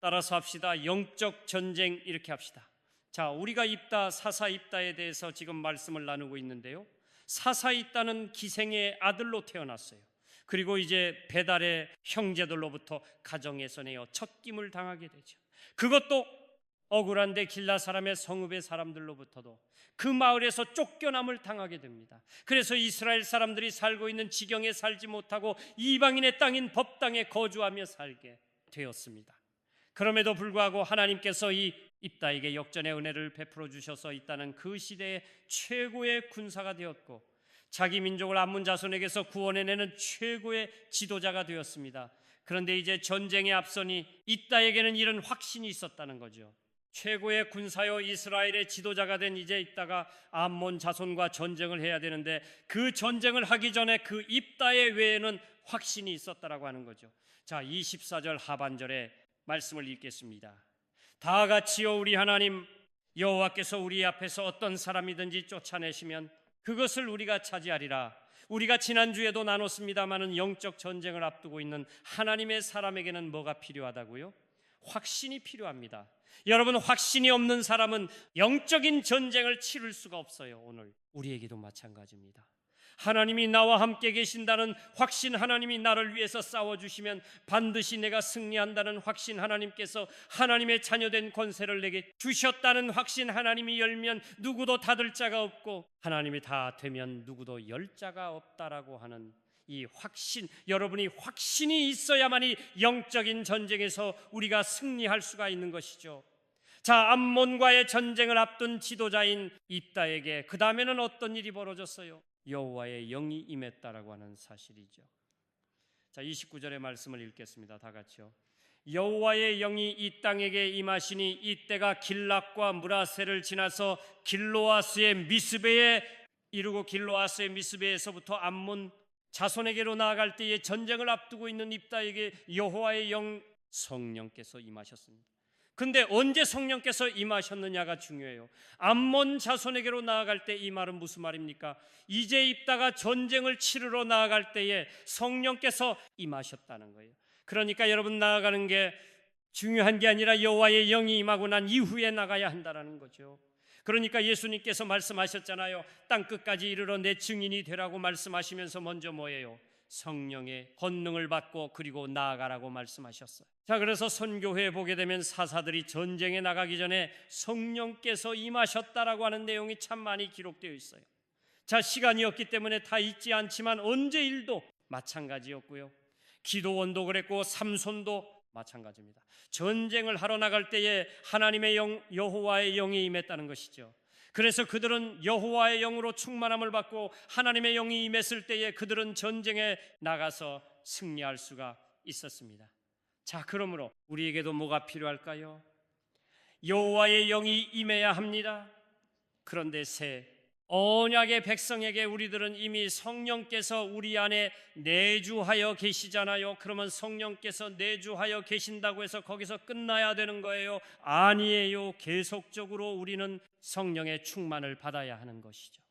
따라서 합시다. 영적 전쟁 이렇게 합시다. 자, 우리가 입다, 사사 입다에 대해서 지금 말씀을 나누고 있는데요. 사사 입다는 기생의 아들로 태어났어요. 그리고 이제 배달의 형제들로부터 가정에서 내어 척김을 당하게 되죠. 그것도 억울한데 길라 사람의 성읍의 사람들로부터도 그 마을에서 쫓겨남을 당하게 됩니다. 그래서 이스라엘 사람들이 살고 있는 지경에 살지 못하고 이방인의 땅인 법당에 거주하며 살게 되었습니다. 그럼에도 불구하고 하나님께서 이 입다에게 역전의 은혜를 베풀어 주셔서 있다는 그 시대의 최고의 군사가 되었고 자기 민족을 암몬 자손에게서 구원해내는 최고의 지도자가 되었습니다. 그런데 이제 전쟁에 앞서니 입다에게는 이런 확신이 있었다는 거죠. 최고의 군사요 이스라엘의 지도자가 된 이제 입다가 암몬 자손과 전쟁을 해야 되는데 그 전쟁을 하기 전에 그 입다의 외에는 확신이 있었다라고 하는 거죠. 자, 24절 하반절에 말씀을 읽겠습니다. 다 같이요 우리 하나님 여호와께서 우리 앞에서 어떤 사람이든지 쫓아내시면 그것을 우리가 차지하리라. 우리가 지난주에도 나눴습니다마는 영적 전쟁을 앞두고 있는 하나님의 사람에게는 뭐가 필요하다고요? 확신이 필요합니다. 여러분, 확신이 없는 사람은 영적인 전쟁을 치를 수가 없어요. 오늘 우리에게도 마찬가지입니다. 하나님이 나와 함께 계신다는 확신, 하나님이 나를 위해서 싸워주시면 반드시 내가 승리한다는 확신, 하나님께서 하나님의 자녀된 권세를 내게 주셨다는 확신, 하나님이 열면 누구도 닫을 자가 없고 하나님이 다 되면 누구도 열 자가 없다라고 하는 이 확신, 여러분이 확신이 있어야만이 영적인 전쟁에서 우리가 승리할 수가 있는 것이죠. 자, 암몬과의 전쟁을 앞둔 지도자인 입다에게 그 다음에는 어떤 일이 벌어졌어요? 여호와의 영이 임했다라고 하는 사실이죠. 자, 29절의 말씀을 읽겠습니다. 다 같이요. 여호와의 영이 이 땅에게 임하시니 이때가 길락과 므라세를 지나서 길로아스의 미스베에 이르고 길로아스의 미스베에서부터 암몬 자손에게로 나아갈 때에 전쟁을 앞두고 있는 입다에게 여호와의 영 성령께서 임하셨습니다. 근데 언제 성령께서 임하셨느냐가 중요해요. 암몬 자손에게로 나아갈 때 이 말은 무슨 말입니까? 이제 입다가 전쟁을 치르러 나아갈 때에 성령께서 임하셨다는 거예요. 그러니까 여러분, 나아가는 게 중요한 게 아니라 여호와의 영이 임하고 난 이후에 나가야 한다는 거죠. 그러니까 예수님께서 말씀하셨잖아요. 땅 끝까지 이르러 내 증인이 되라고 말씀하시면서 먼저 뭐예요? 성령의 권능을 받고 그리고 나아가라고 말씀하셨어요. 자, 그래서 선교회에 보게 되면 사사들이 전쟁에 나가기 전에 성령께서 임하셨다라고 하는 내용이 참 많이 기록되어 있어요. 자, 시간이 없기 때문에 다 읽지 않지만 언제 일도 마찬가지였고요. 기도원도 그랬고 삼손도 마찬가지입니다. 전쟁을 하러 나갈 때에 하나님의 영, 여호와의 영이 임했다는 것이죠. 그래서 그들은 여호와의 영으로 충만함을 받고 하나님의 영이 임했을 때에 그들은 전쟁에 나가서 승리할 수가 있었습니다. 자, 그러므로 우리에게도 뭐가 필요할까요? 여호와의 영이 임해야 합니다. 그런데 새 언약의 백성에게 우리들은 이미 성령께서 우리 안에 내주하여 계시잖아요. 그러면 성령께서 내주하여 계신다고 해서 거기서 끝나야 되는 거예요? 아니에요. 계속적으로 우리는 성령의 충만을 받아야 하는 것이죠.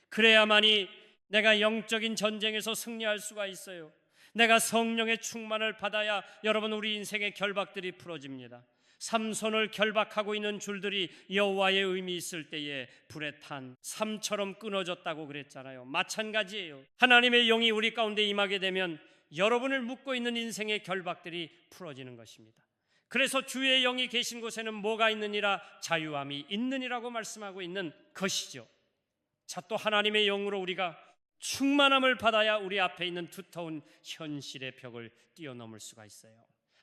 그래야만이 내가 영적인 전쟁에서 승리할 수가 있어요. 내가 성령의 충만을 받아야 여러분, 우리 인생의 결박들이 풀어집니다. 삼손을 결박하고 있는 줄들이 여호와의 의미 있을 때에 불에 탄 삼처럼 끊어졌다고 그랬잖아요. 마찬가지예요. 하나님의 영이 우리 가운데 임하게 되면 여러분을 묶고 있는 인생의 결박들이 풀어지는 것입니다. 그래서 주의 영이 계신 곳에는 뭐가 있느니라? 자유함이 있느니라고 말씀하고 있는 것이죠. 자, 또 하나님의 영으로 우리가 충만함을 받아야 우리 앞에 있는 두터운 현실의 벽을 뛰어넘을 수가 있어요.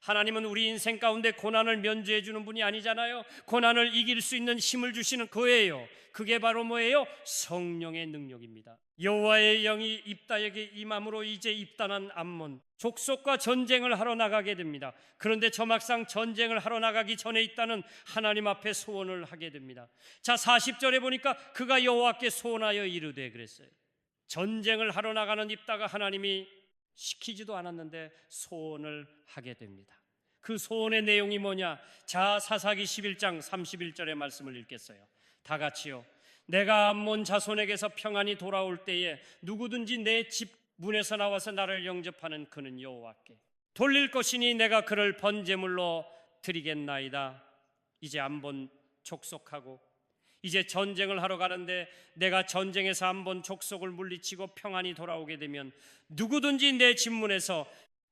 하나님은 우리 인생 가운데 고난을 면제해 주는 분이 아니잖아요. 고난을 이길 수 있는 힘을 주시는 거예요. 그게 바로 뭐예요? 성령의 능력입니다. 여호와의 영이 입다에게 임함으로 이제 입단한 암몬 족속과 전쟁을 하러 나가게 됩니다. 그런데 저 막상 전쟁을 하러 나가기 전에 입다는 하나님 앞에 소원을 하게 됩니다. 자, 40절에 보니까 그가 여호와께 소원하여 이르되 그랬어요. 전쟁을 하러 나가는 입다가 하나님이 시키지도 않았는데 소원을 하게 됩니다. 그 소원의 내용이 뭐냐? 자, 사사기 11장 31절의 말씀을 읽겠어요. 다 같이요. 내가 암몬 자손에게서 평안히 돌아올 때에 누구든지 내 집 문에서 나와서 나를 영접하는 그는 여호와께 돌릴 것이니 내가 그를 번제물로 드리겠나이다. 이제 한번 족속하고 이제 전쟁을 하러 가는데 내가 전쟁에서 한번 족속을 물리치고 평안히 돌아오게 되면 누구든지 내 진문에서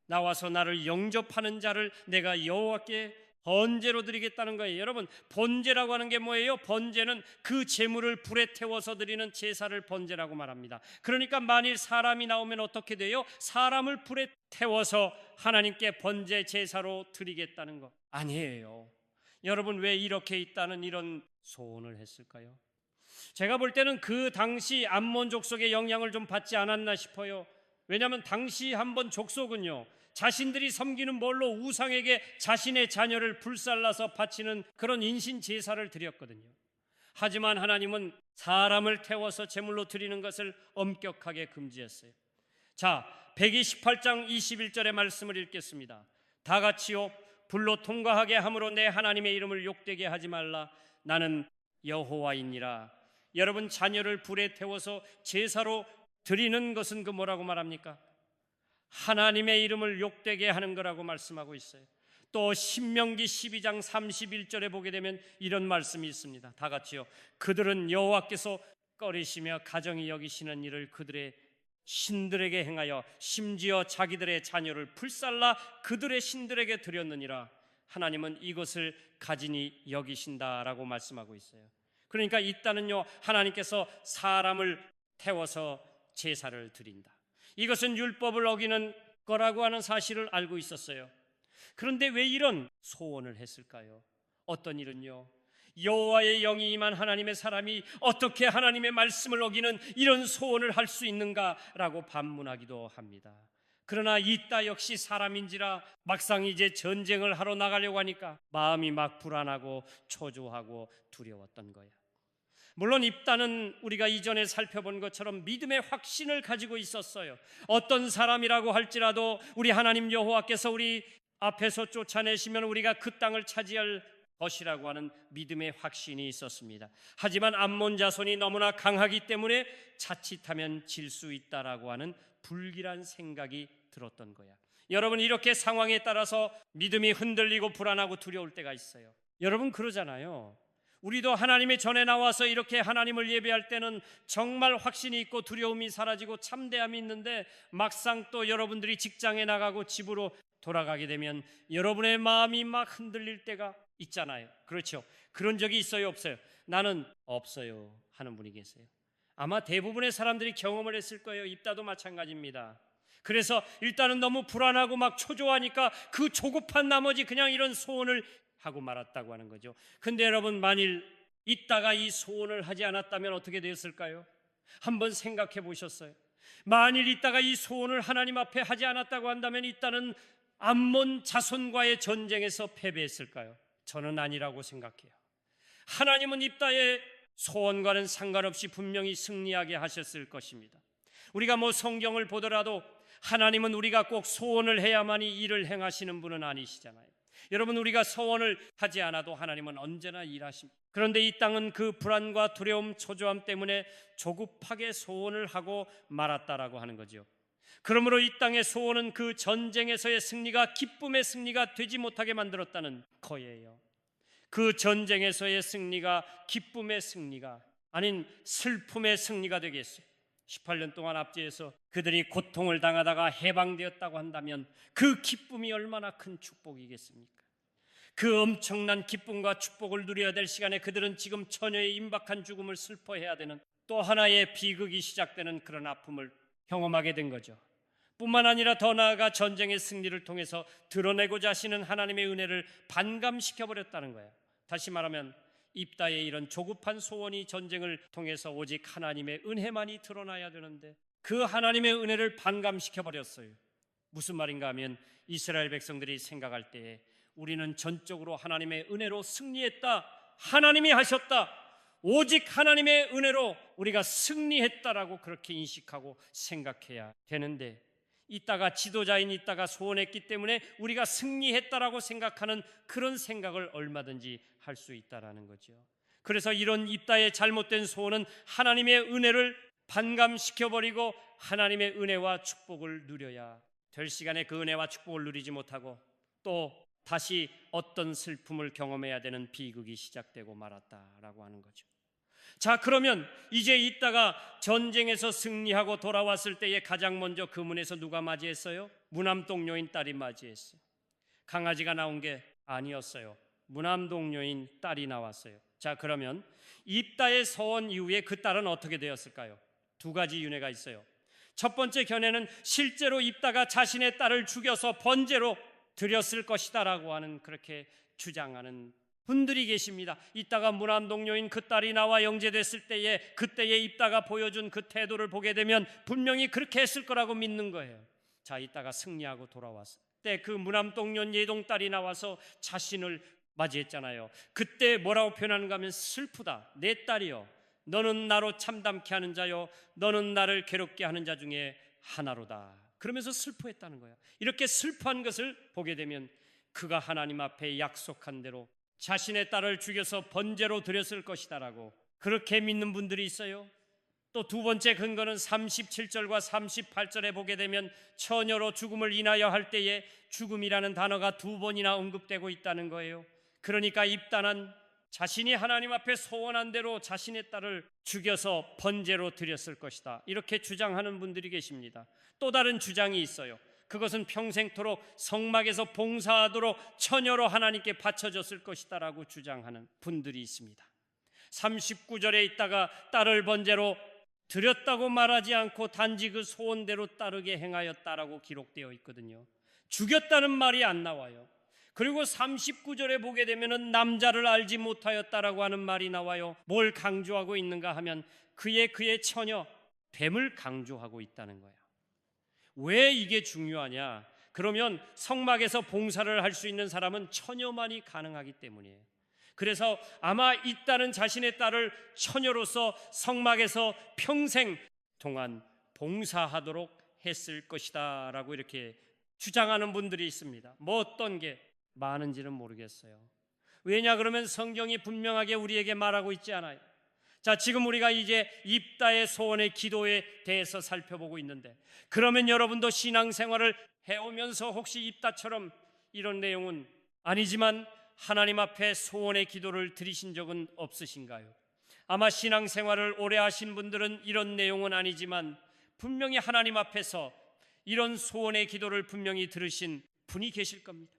나와서 나를 영접하는 자를 내가 여호와께 번제로 드리겠다는 거예요. 여러분, 번제라고 하는 게 뭐예요? 번제는 그 제물을 불에 태워서 드리는 제사를 번제라고 말합니다. 그러니까 만일 사람이 나오면 어떻게 돼요? 사람을 불에 태워서 하나님께 번제 제사로 드리겠다는 거 아니에요. 여러분, 왜 이렇게 있다는 이런 소원을 했을까요? 제가 볼 때는 그 당시 암몬 족속의 영향을 좀 받지 않았나 싶어요. 왜냐하면 당시 한번 족속은요, 자신들이 섬기는 뭘로 우상에게 자신의 자녀를 불살라서 바치는 그런 인신 제사를 드렸거든요. 하지만 하나님은 사람을 태워서 제물로 드리는 것을 엄격하게 금지했어요. 자, 128장 21절의 말씀을 읽겠습니다. 다 같이요. 불로 통과하게 함으로 내 하나님의 이름을 욕되게 하지 말라. 나는 여호와이니라. 여러분, 자녀를 불에 태워서 제사로 드리는 것은 그 뭐라고 말합니까? 하나님의 이름을 욕되게 하는 거라고 말씀하고 있어요. 또 신명기 12장 31절에 보게 되면 이런 말씀이 있습니다. 다 같이요. 그들은 여호와께서 꺼리시며 가정히 여기시는 일을 그들의 신들에게 행하여 심지어 자기들의 자녀를 불살라 그들의 신들에게 드렸느니라. 하나님은 이것을 가진히 여기신다라고 말씀하고 있어요. 그러니까 이따는요, 하나님께서 사람을 태워서 제사를 드린다. 이것은 율법을 어기는 거라고 하는 사실을 알고 있었어요. 그런데 왜 이런 소원을 했을까요? 어떤 일은요, 여호와의 영이 임한 하나님의 사람이 어떻게 하나님의 말씀을 어기는 이런 소원을 할 수 있는가라고 반문하기도 합니다. 그러나 이따 역시 사람인지라 막상 이제 전쟁을 하러 나가려고 하니까 마음이 막 불안하고 초조하고 두려웠던 거야. 물론 입다는 우리가 이전에 살펴본 것처럼 믿음의 확신을 가지고 있었어요. 어떤 사람이라고 할지라도 우리 하나님 여호와께서 우리 앞에서 쫓아내시면 우리가 그 땅을 차지할 것이라고 하는 믿음의 확신이 있었습니다. 하지만 암몬 자손이 너무나 강하기 때문에 자칫하면 질 수 있다라고 하는 불길한 생각이 들었던 거야. 여러분, 이렇게 상황에 따라서 믿음이 흔들리고 불안하고 두려울 때가 있어요. 여러분, 그러잖아요. 우리도 하나님의 전에 나와서 이렇게 하나님을 예배할 때는 정말 확신이 있고 두려움이 사라지고 참대함이 있는데 막상 또 여러분들이 직장에 나가고 집으로 돌아가게 되면 여러분의 마음이 막 흔들릴 때가 있잖아요. 그렇죠? 그런 적이 있어요, 없어요? 나는 없어요 하는 분이 계세요. 아마 대부분의 사람들이 경험을 했을 거예요. 입다도 마찬가지입니다. 그래서 일단은 너무 불안하고 막 초조하니까 그 조급한 나머지 그냥 이런 소원을 하고 말았다고 하는 거죠. 근데 여러분, 만일 있다가 이 소원을 하지 않았다면 어떻게 되었을까요? 한번 생각해 보셨어요? 만일 있다가 이 소원을 하나님 앞에 하지 않았다고 한다면 있다는 암몬 자손과의 전쟁에서 패배했을까요? 저는 아니라고 생각해요. 하나님은 입다의 소원과는 상관없이 분명히 승리하게 하셨을 것입니다. 우리가 성경을 보더라도 하나님은 우리가 꼭 소원을 해야만이 일을 행하시는 분은 아니시잖아요. 여러분, 우리가 소원을 하지 않아도 하나님은 언제나 일하십니다. 그런데 이 땅은 그 불안과 두려움, 초조함 때문에 조급하게 소원을 하고 말았다라고 하는 거죠. 그러므로 이 땅의 소원은 그 전쟁에서의 승리가 기쁨의 승리가 되지 못하게 만들었다는 거예요. 그 전쟁에서의 승리가 기쁨의 승리가 아닌 슬픔의 승리가 되겠어요. 18년 동안 압제해서 그들이 고통을 당하다가 해방되었다고 한다면 그 기쁨이 얼마나 큰 축복이겠습니까? 그 엄청난 기쁨과 축복을 누려야 될 시간에 그들은 지금 처녀의 임박한 죽음을 슬퍼해야 되는 또 하나의 비극이 시작되는 그런 아픔을 경험하게 된 거죠. 뿐만 아니라 더 나아가 전쟁의 승리를 통해서 드러내고자 하시는 하나님의 은혜를 반감시켜버렸다는 거예요. 다시 말하면 입다의 이런 조급한 소원이 전쟁을 통해서 오직 하나님의 은혜만이 드러나야 되는데 그 하나님의 은혜를 반감시켜버렸어요. 무슨 말인가 하면 이스라엘 백성들이 생각할 때에 우리는 전적으로 하나님의 은혜로 승리했다, 하나님이 하셨다, 오직 하나님의 은혜로 우리가 승리했다라고 그렇게 인식하고 생각해야 되는데 이따가 지도자인 이따가 소원했기 때문에 우리가 승리했다라고 생각하는 그런 생각을 얼마든지 할 수 있다라는 거죠. 그래서 이런 입다의 잘못된 소원은 하나님의 은혜를 반감시켜버리고 하나님의 은혜와 축복을 누려야 될 시간에 그 은혜와 축복을 누리지 못하고 또 다시 어떤 슬픔을 경험해야 되는 비극이 시작되고 말았다라고 하는 거죠. 자, 그러면 이제 있다가 전쟁에서 승리하고 돌아왔을 때에 가장 먼저 그 문에서 누가 맞이했어요? 무남동료인 딸이 맞이했어요. 강아지가 나온 게 아니었어요. 무남동료인 딸이 나왔어요. 자, 그러면 입다의 서원 이후에 그 딸은 어떻게 되었을까요? 두 가지 윤회가 있어요. 첫 번째 견해는 실제로 입다가 자신의 딸을 죽여서 번제로 드렸을 것이다라고 하는, 그렇게 주장하는 분들이 계십니다. 이따가 무남동료인 그 딸이 나와 영제됐을 때에 그때에 입다가 보여준 그 태도를 보게 되면 분명히 그렇게 했을 거라고 믿는 거예요. 자, 이따가 승리하고 돌아왔을 때 그 무남동료 예동딸이 나와서 자신을 맞이했잖아요. 그때 뭐라고 표현하는가 하면 슬프다. 내 딸이여, 너는 나로 참담케 하는 자요, 너는 나를 괴롭게 하는 자 중에 하나로다. 그러면서 슬퍼했다는 거야. 이렇게 슬퍼한 것을 보게 되면 그가 하나님 앞에 약속한 대로 자신의 딸을 죽여서 번제로 드렸을 것이다라고 그렇게 믿는 분들이 있어요. 또 두 번째 근거는 37절과 38절에 보게 되면 처녀로 죽음을 인하여 할 때에 죽음이라는 단어가 두 번이나 언급되고 있다는 거예요. 그러니까 입다는 자신이 하나님 앞에 소원한 대로 자신의 딸을 죽여서 번제로 드렸을 것이다, 이렇게 주장하는 분들이 계십니다. 또 다른 주장이 있어요. 그것은 평생토록 성막에서 봉사하도록 처녀로 하나님께 바쳐졌을 것이다 라고 주장하는 분들이 있습니다. 39절에 있다가 딸을 번제로 드렸다고 말하지 않고 단지 그 소원대로 따르게 행하였다라고 기록되어 있거든요. 죽였다는 말이 안 나와요. 그리고 39절에 보게 되면 남자를 알지 못하였다라고 하는 말이 나와요. 뭘 강조하고 있는가 하면 그의 처녀 뱀을 강조하고 있다는 거예요. 왜 이게 중요하냐? 그러면 성막에서 봉사를 할 수 있는 사람은 처녀만이 가능하기 때문이에요. 그래서 아마 이 딸은 자신의 딸을 처녀로서 성막에서 평생 동안 봉사하도록 했을 것이다 라고 이렇게 주장하는 분들이 있습니다. 뭐 어떤 게 많은지는 모르겠어요. 왜냐 그러면 성경이 분명하게 우리에게 말하고 있지 않아요. 자, 지금 우리가 이제 입다의 소원의 기도에 대해서 살펴보고 있는데, 그러면 여러분도 신앙생활을 해오면서 혹시 입다처럼 이런 내용은 아니지만 하나님 앞에 소원의 기도를 드리신 적은 없으신가요? 아마 신앙생활을 오래 하신 분들은 이런 내용은 아니지만 분명히 하나님 앞에서 이런 소원의 기도를 분명히 들으신 분이 계실 겁니다.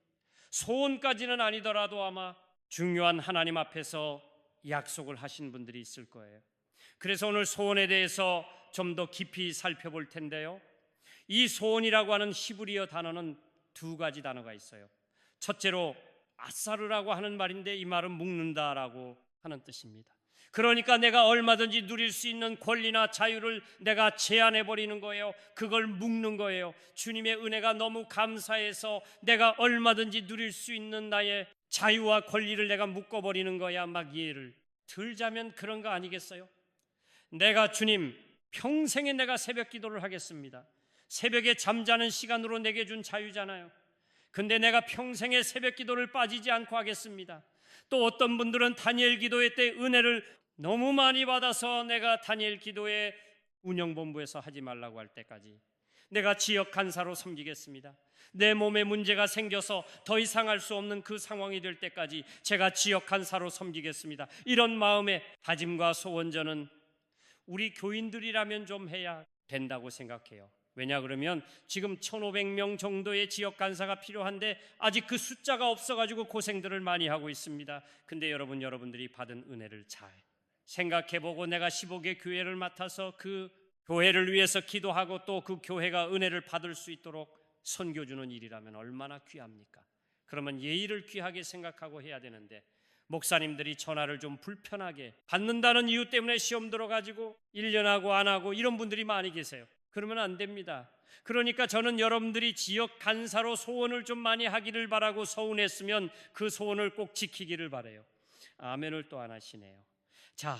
소원까지는 아니더라도 아마 중요한 하나님 앞에서 약속을 하신 분들이 있을 거예요. 그래서 오늘 소원에 대해서 좀 더 깊이 살펴볼 텐데요, 이 소원이라고 하는 히브리어 단어는 두 가지 단어가 있어요. 첫째로 아사르라고 하는 말인데, 이 말은 묶는다라고 하는 뜻입니다. 그러니까 내가 얼마든지 누릴 수 있는 권리나 자유를 내가 제한해버리는 거예요. 그걸 묶는 거예요. 주님의 은혜가 너무 감사해서 내가 얼마든지 누릴 수 있는 나의 자유와 권리를 내가 묶어버리는 거야. 막 예를 들자면 그런 거 아니겠어요? 내가 주님 평생에 내가 새벽 기도를 하겠습니다. 새벽에 잠자는 시간으로 내게 준 자유잖아요. 근데 내가 평생에 새벽 기도를 빠지지 않고 하겠습니다. 또 어떤 분들은 다니엘 기도회 때 은혜를 너무 많이 받아서 내가 다니엘 기도회 운영본부에서 하지 말라고 할 때까지 내가 지역 간사로 섬기겠습니다. 내 몸에 문제가 생겨서 더 이상 할 수 없는 그 상황이 될 때까지 제가 지역 간사로 섬기겠습니다. 이런 마음의 다짐과 소원, 저는 우리 교인들이라면 좀 해야 된다고 생각해요. 왜냐 그러면 지금 1,500명 정도의 지역 간사가 필요한데 아직 그 숫자가 없어가지고 고생들을 많이 하고 있습니다. 근데 여러분들이 받은 은혜를 잘 생각해보고 내가 15개 교회를 맡아서 그 교회를 위해서 기도하고 또 그 교회가 은혜를 받을 수 있도록 선교주는 일이라면 얼마나 귀합니까? 그러면 예의를 귀하게 생각하고 해야 되는데, 목사님들이 전화를 좀 불편하게 받는다는 이유 때문에 시험 들어가지고 1년 하고 안 하고 이런 분들이 많이 계세요. 그러면 안 됩니다. 그러니까 저는 여러분들이 지역 간사로 소원을 좀 많이 하기를 바라고, 서운했으면 그 소원을 꼭 지키기를 바라요. 아멘을 또 안 하시네요. 자,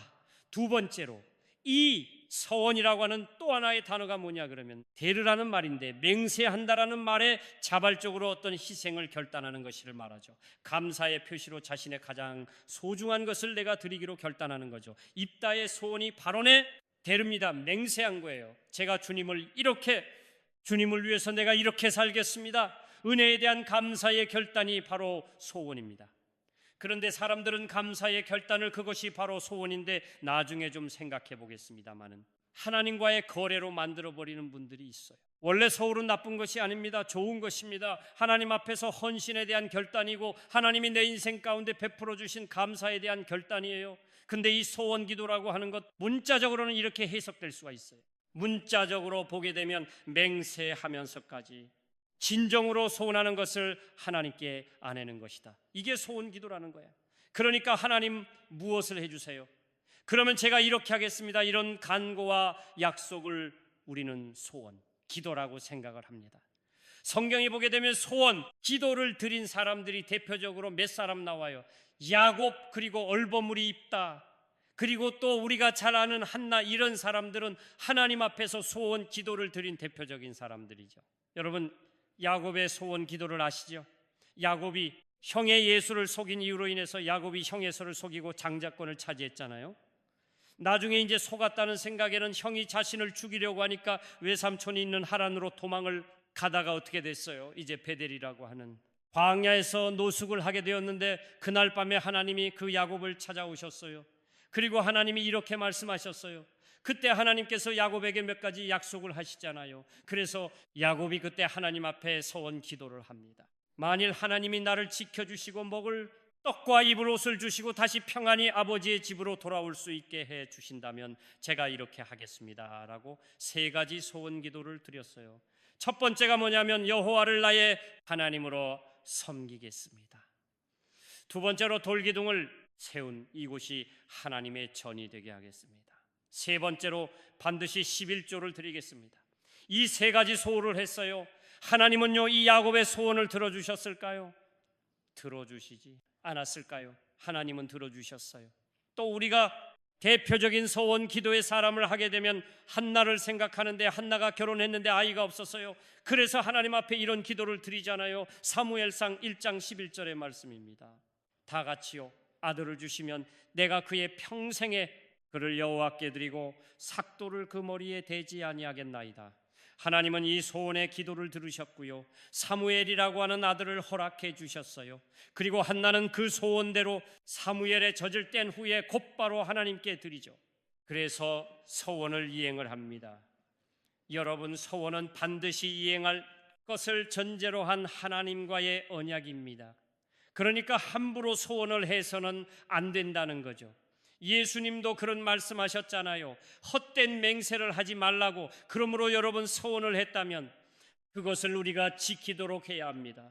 두 번째로 이 서원이라고 하는 또 하나의 단어가 뭐냐 그러면 대르라는 말인데, 맹세한다라는 말에 자발적으로 어떤 희생을 결단하는 것을 말하죠. 감사의 표시로 자신의 가장 소중한 것을 내가 드리기로 결단하는 거죠. 입다의 소원이 발언의 대릅니다. 맹세한 거예요. 제가 주님을 위해서 내가 이렇게 살겠습니다. 은혜에 대한 감사의 결단이 바로 소원입니다. 그런데 사람들은 감사의 결단을 그것이 바로 소원인데 나중에 좀 생각해 보겠습니다마는 하나님과의 거래로 만들어버리는 분들이 있어요. 원래 소원은 나쁜 것이 아닙니다. 좋은 것입니다. 하나님 앞에서 헌신에 대한 결단이고 하나님이 내 인생 가운데 베풀어 주신 감사에 대한 결단이에요. 근데 이 소원 기도라고 하는 것 문자적으로는 이렇게 해석될 수가 있어요. 문자적으로 보게 되면 맹세하면서까지 진정으로 소원하는 것을 하나님께 아내는 것이다. 이게 소원 기도라는 거야. 그러니까 하나님 무엇을 해주세요? 그러면 제가 이렇게 하겠습니다. 이런 간구와 약속을 우리는 소원, 기도라고 생각을 합니다. 성경에 보게 되면 소원, 기도를 드린 사람들이 대표적으로 몇 사람 나와요. 야곱, 그리고 얼버무리 입다, 그리고 또 우리가 잘 아는 한나, 이런 사람들은 하나님 앞에서 소원 기도를 드린 대표적인 사람들이죠. 여러분, 야곱의 소원 기도를 아시죠? 야곱이 형의 예수를 속인 이유로 인해서 야곱이 형 에서를 속이고 장자권을 차지했잖아요. 나중에 이제 속았다는 생각에는 형이 자신을 죽이려고 하니까 외삼촌이 있는 하란으로 도망을 가다가 어떻게 됐어요? 이제 베델이라고 하는 광야에서 노숙을 하게 되었는데 그날 밤에 하나님이 그 야곱을 찾아오셨어요. 그리고 하나님이 이렇게 말씀하셨어요. 그때 하나님께서 야곱에게 몇 가지 약속을 하시잖아요. 그래서 야곱이 그때 하나님 앞에 소원 기도를 합니다. 만일 하나님이 나를 지켜주시고 먹을 떡과 입을 옷을 주시고 다시 평안히 아버지의 집으로 돌아올 수 있게 해 주신다면 제가 이렇게 하겠습니다 라고 세 가지 소원 기도를 드렸어요. 첫 번째가 뭐냐면 여호와를 나의 하나님으로 섬기겠습니다. 두 번째로 돌기둥을 세운 이곳이 하나님의 전이 되게 하겠습니다. 세 번째로 반드시 11조를 드리겠습니다. 이 세 가지 소원을 했어요. 하나님은요, 이 야곱의 소원을 들어주셨을까요? 들어주시지 않았을까요? 하나님은 들어주셨어요. 또 우리가 대표적인 소원 기도의 사람을 하게 되면 한나를 생각하는데 한나가 결혼했는데 아이가 없었어요. 그래서 하나님 앞에 이런 기도를 드리잖아요. 사무엘상 1장 11절의 말씀입니다. 다 같이요, 아들을 주시면 내가 그의 평생에 그를 여호와께 드리고 삭도를 그 머리에 대지 아니하겠나이다. 하나님은 이 소원의 기도를 들으셨고요, 사무엘이라고 하는 아들을 허락해 주셨어요. 그리고 한나는 그 소원대로 사무엘의 젖을 뗀 후에 곧바로 하나님께 드리죠. 그래서 소원을 이행을 합니다. 여러분, 소원은 반드시 이행할 것을 전제로 한 하나님과의 언약입니다. 그러니까 함부로 소원을 해서는 안 된다는 거죠. 예수님도 그런 말씀하셨잖아요. 헛된 맹세를 하지 말라고. 그러므로 여러분, 소원을 했다면 그것을 우리가 지키도록 해야 합니다.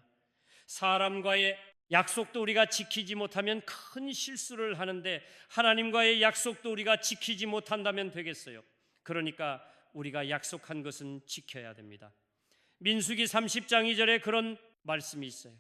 사람과의 약속도 우리가 지키지 못하면 큰 실수를 하는데 하나님과의 약속도 우리가 지키지 못한다면 되겠어요. 그러니까 우리가 약속한 것은 지켜야 됩니다. 민수기 30장 2절에 그런 말씀이 있어요.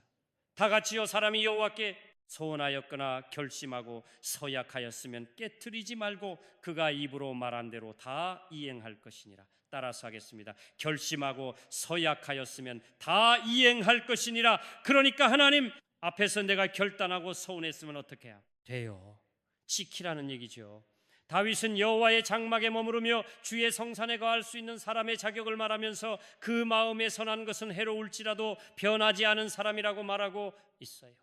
다 같이요, 사람이 여호와께 소원하였거나 결심하고 서약하였으면 깨트리지 말고 그가 입으로 말한 대로 다 이행할 것이니라. 따라서 하겠습니다. 결심하고 서약하였으면 다 이행할 것이니라. 그러니까 하나님 앞에서 내가 결단하고 서운했으면 어떻게 해야 돼요? 지키라는 얘기죠. 다윗은 여호와의 장막에 머무르며 주의 성산에 거할 수 있는 사람의 자격을 말하면서 그 마음에 선한 것은 해로울지라도 변하지 않은 사람이라고 말하고 있어요.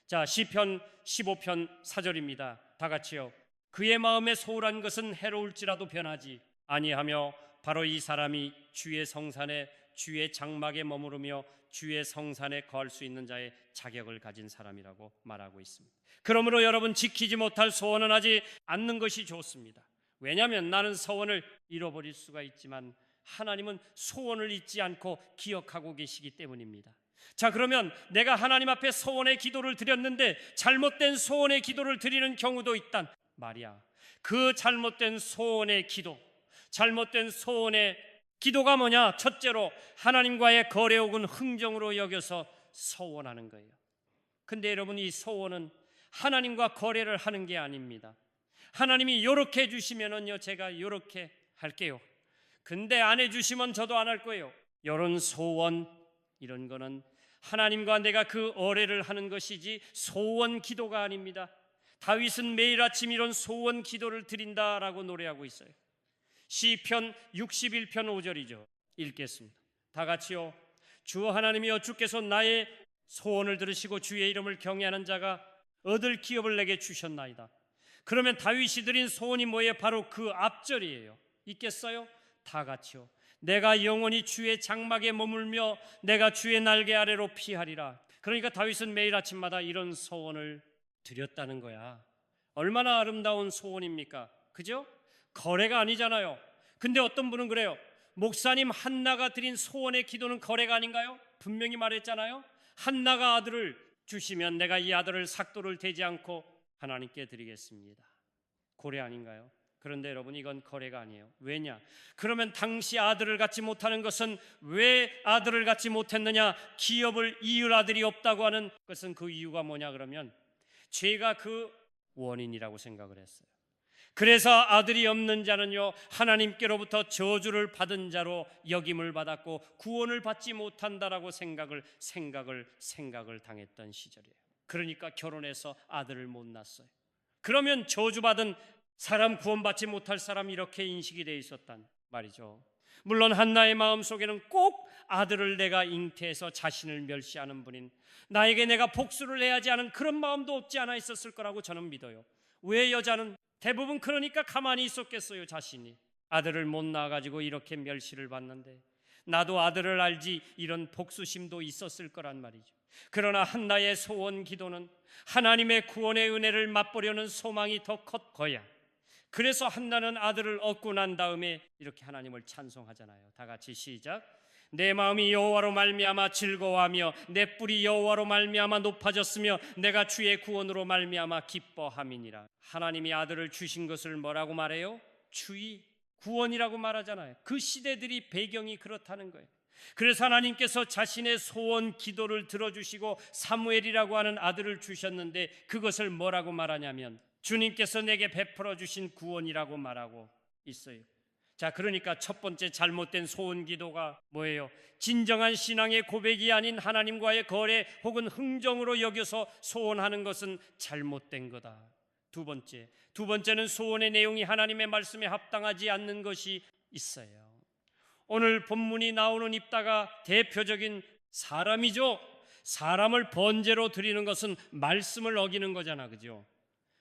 자, 시편 15편 4절입니다. 다 같이요. 그의 마음에 소홀한 것은 해로울지라도 변하지 아니하며 바로 이 사람이 주의 성산에 주의 장막에 머무르며 주의 성산에 거할 수 있는 자의 자격을 가진 사람이라고 말하고 있습니다. 그러므로 여러분, 지키지 못할 소원은 하지 않는 것이 좋습니다. 왜냐하면 나는 소원을 잃어버릴 수가 있지만 하나님은 소원을 잊지 않고 기억하고 계시기 때문입니다. 자, 그러면 내가 하나님 앞에 소원의 기도를 드렸는데 잘못된 소원의 기도를 드리는 경우도 있단 말이야. 그 잘못된 소원의 기도, 잘못된 소원의 기도가 뭐냐? 첫째로 하나님과의 거래 혹은 흥정으로 여겨서 소원하는 거예요. 근데 여러분, 이 소원은 하나님과 거래를 하는 게 아닙니다. 하나님이 이렇게 해주시면은요, 제가 이렇게 할게요. 근데 안 해주시면 저도 안 할 거예요. 이런 소원, 이런 거는 하나님과 내가 그 어뢰를 하는 것이지 소원 기도가 아닙니다. 다윗은 매일 아침 이런 소원 기도를 드린다라고 노래하고 있어요. 시편 61편 5절이죠. 읽겠습니다. 다 같이요. 주 하나님이여, 주께서 나의 소원을 들으시고 주의 이름을 경외하는 자가 얻을 기업을 내게 주셨나이다. 그러면 다윗이 드린 소원이 뭐예요? 바로 그 앞절이에요. 있겠어요? 다 같이요. 내가 영원히 주의 장막에 머물며 내가 주의 날개 아래로 피하리라. 그러니까 다윗은 매일 아침마다 이런 소원을 드렸다는 거야. 얼마나 아름다운 소원입니까? 그죠? 거래가 아니잖아요. 근데 어떤 분은 그래요. 목사님, 한나가 드린 소원의 기도는 거래가 아닌가요? 분명히 말했잖아요. 한나가 아들을 주시면 내가 이 아들을 삭도를 대지 않고 하나님께 드리겠습니다. 고래 아닌가요? 그런데 여러분, 이건 거래가 아니에요. 왜냐? 그러면 당시 아들을 갖지 못하는 것은 왜 아들을 갖지 못했느냐? 기업을 이을 아들이 없다고 하는 것은 그 이유가 뭐냐? 그러면 죄가 그 원인이라고 생각을 했어요. 그래서 아들이 없는 자는요, 하나님께로부터 저주를 받은 자로 여김을 받았고 구원을 받지 못한다라고 생각을 당했던 시절이에요. 그러니까 결혼해서 아들을 못 낳았어요. 그러면 저주받은 사람, 구원받지 못할 사람, 이렇게 인식이 되어 있었단 말이죠. 물론 한나의 마음속에는 꼭 아들을 내가 잉태해서 자신을 멸시하는 분인 나에게 내가 복수를 해야지 하는 그런 마음도 없지 않아 있었을 거라고 저는 믿어요. 왜 여자는 대부분 그러니까 가만히 있었겠어요. 자신이 아들을 못 낳아가지고 이렇게 멸시를 받는데 나도 아들을 알지, 이런 복수심도 있었을 거란 말이죠. 그러나 한나의 소원 기도는 하나님의 구원의 은혜를 맛보려는 소망이 더 컸거야. 그래서 한나는 아들을 얻고 난 다음에 이렇게 하나님을 찬송하잖아요. 다 같이 시작. 내 마음이 여호와로 말미암아 즐거워하며 내 뿔이 여호와로 말미암아 높아졌으며 내가 주의 구원으로 말미암아 기뻐함이니라. 하나님이 아들을 주신 것을 뭐라고 말해요? 주의 구원이라고 말하잖아요. 그 시대들이 배경이 그렇다는 거예요. 그래서 하나님께서 자신의 소원 기도를 들어주시고 사무엘이라고 하는 아들을 주셨는데 그것을 뭐라고 말하냐면 주님께서 내게 베풀어 주신 구원이라고 말하고 있어요. 자, 그러니까 첫 번째 잘못된 소원 기도가 뭐예요? 진정한 신앙의 고백이 아닌 하나님과의 거래 혹은 흥정으로 여겨서 소원하는 것은 잘못된 거다. 두 번째는 소원의 내용이 하나님의 말씀에 합당하지 않는 것이 있어요. 오늘 본문이 나오는 입다가 대표적인 사람이죠. 사람을 번제로 드리는 것은 말씀을 어기는 거잖아, 그죠?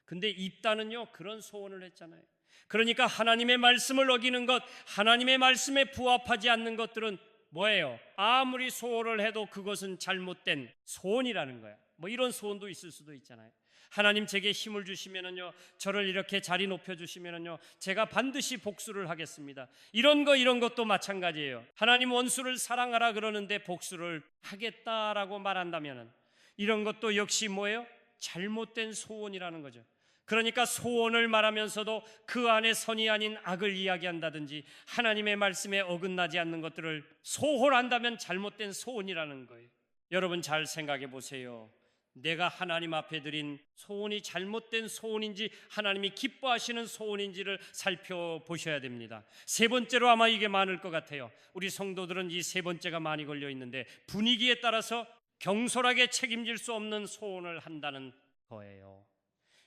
근데 입다는요, 그런 소원을 했잖아요. 그러니까 하나님의 말씀을 어기는 것, 하나님의 말씀에 부합하지 않는 것들은 뭐예요? 아무리 소원을 해도 그것은 잘못된 소원이라는 거야. 뭐 이런 소원도 있을 수도 있잖아요. 하나님 제게 힘을 주시면은요, 저를 이렇게 자리 높여 주시면은요, 제가 반드시 복수를 하겠습니다. 이런 것도 마찬가지예요. 하나님 원수를 사랑하라 그러는데 복수를 하겠다라고 말한다면은 이런 것도 역시 뭐예요? 잘못된 소원이라는 거죠. 그러니까 소원을 말하면서도 그 안에 선이 아닌 악을 이야기한다든지 하나님의 말씀에 어긋나지 않는 것들을 소홀한다면 잘못된 소원이라는 거예요. 여러분 잘 생각해 보세요. 내가 하나님 앞에 드린 소원이 잘못된 소원인지 하나님이 기뻐하시는 소원인지를 살펴보셔야 됩니다. 세 번째로 아마 이게 많을 것 같아요. 우리 성도들은 이 세 번째가 많이 걸려 있는데 분위기에 따라서 경솔하게 책임질 수 없는 소원을 한다는 거예요.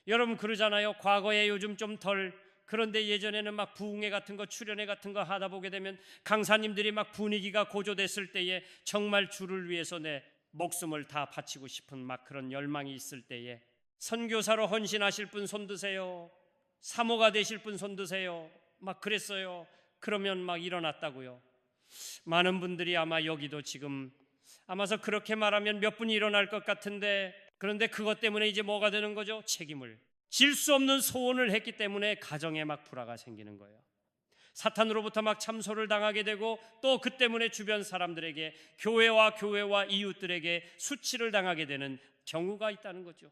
여러분 그러잖아요. 과거에 요즘 좀 덜, 그런데 예전에는 막 부흥회 같은 거, 추련회 같은 거 하다 보게 되면 강사님들이 막 분위기가 고조됐을 때에 정말 주를 위해서 내 목숨을 다 바치고 싶은 막 그런 열망이 있을 때에 선교사로 헌신하실 분 손드세요. 사모가 되실 분 손드세요. 막 그랬어요. 그러면 막 일어났다고요. 많은 분들이 아마 여기도 지금 아마서 그렇게 말하면 몇 분이 일어날 것 같은데, 그런데 그것 때문에 이제 뭐가 되는 거죠? 책임을 질 수 없는 소원을 했기 때문에 가정에 막 불화가 생기는 거예요. 사탄으로부터 막 참소를 당하게 되고 또 그 때문에 주변 사람들에게, 교회와 이웃들에게 수치를 당하게 되는 경우가 있다는 거죠.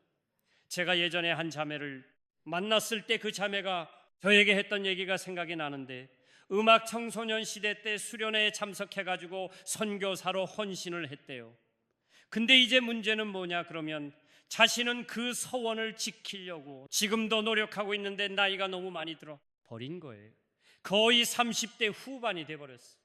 제가 예전에 한 자매를 만났을 때 그 자매가 저에게 했던 얘기가 생각이 나는데, 음악 청소년 시대 때 수련회에 참석해가지고 선교사로 헌신을 했대요. 근데 이제 문제는 뭐냐 그러면 자신은 그 서원을 지키려고 지금도 노력하고 있는데 나이가 너무 많이 들어 버린 거예요. 거의 30대 후반이 돼버렸어.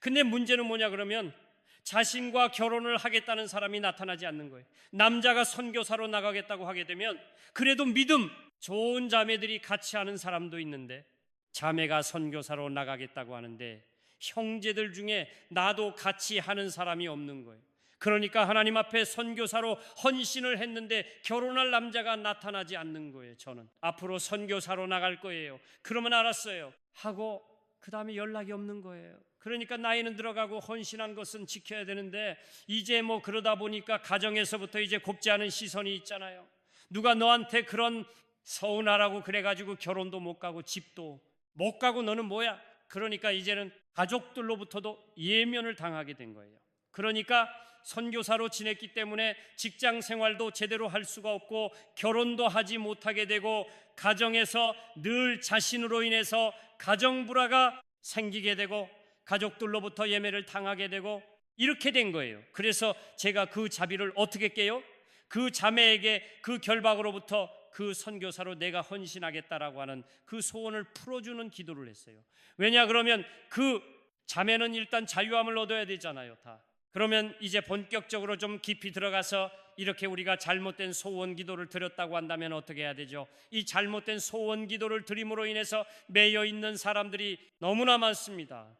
근데 문제는 뭐냐 그러면 자신과 결혼을 하겠다는 사람이 나타나지 않는 거예요. 남자가 선교사로 나가겠다고 하게 되면 그래도 믿음 좋은 자매들이 같이 하는 사람도 있는데, 자매가 선교사로 나가겠다고 하는데 형제들 중에 나도 같이 하는 사람이 없는 거예요. 그러니까 하나님 앞에 선교사로 헌신을 했는데 결혼할 남자가 나타나지 않는 거예요. 저는 앞으로 선교사로 나갈 거예요. 그러면 알았어요 하고 그 다음에 연락이 없는 거예요. 그러니까 나이는 들어가고 헌신한 것은 지켜야 되는데 이제 뭐 그러다 보니까 가정에서부터 이제 곱지 않은 시선이 있잖아요. 누가 너한테 그런 서운하라고 그래가지고 결혼도 못 가고 집도 못 가고 너는 뭐야? 그러니까 이제는 가족들로부터도 예면을 당하게 된 거예요. 그러니까 선교사로 지냈기 때문에 직장 생활도 제대로 할 수가 없고 결혼도 하지 못하게 되고 가정에서 늘 자신으로 인해서 가정 불화가 생기게 되고 가족들로부터 예매를 당하게 되고 이렇게 된 거예요. 그래서 제가 그 자비를 어떻게 깨요? 그 자매에게 그 결박으로부터 그 선교사로 내가 헌신하겠다라고 하는 그 소원을 풀어주는 기도를 했어요. 왜냐 그러면 그 자매는 일단 자유함을 얻어야 되잖아요. 다. 그러면 이제 본격적으로 좀 깊이 들어가서 이렇게 우리가 잘못된 소원 기도를 드렸다고 한다면 어떻게 해야 되죠? 이 잘못된 소원 기도를 드림으로 인해서 매여 있는 사람들이 너무나 많습니다.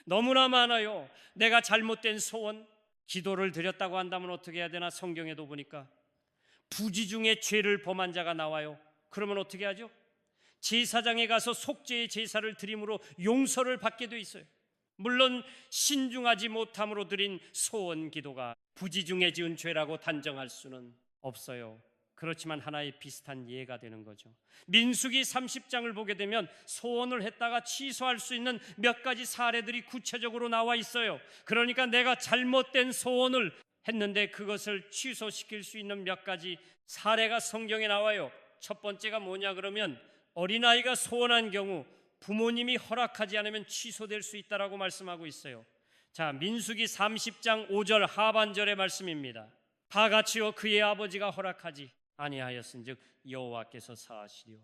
너무나 많아요. 내가 잘못된 소원 기도를 드렸다고 한다면 어떻게 해야 되나? 성경에도 보니까 부지 중에 죄를 범한 자가 나와요. 그러면 어떻게 하죠? 제사장에 가서 속죄의 제사를 드림으로 용서를 받게 돼 있어요. 물론 신중하지 못함으로 드린 소원 기도가 부지 중에 지은 죄라고 단정할 수는 없어요. 그렇지만 하나의 비슷한 예가 되는 거죠. 민수기 30장을 보게 되면 소원을 했다가 취소할 수 있는 몇 가지 사례들이 구체적으로 나와 있어요. 그러니까 내가 잘못된 소원을 했는데 그것을 취소시킬 수 있는 몇 가지 사례가 성경에 나와요. 첫 번째가 뭐냐 그러면 어린아이가 소원한 경우 부모님이 허락하지 않으면 취소될 수 있다라고 말씀하고 있어요. 자, 민수기 30장 5절 하반절의 말씀입니다. 다 같이요 그의 아버지가 허락하지 아니하였은즉 여호와께서 사하시리요.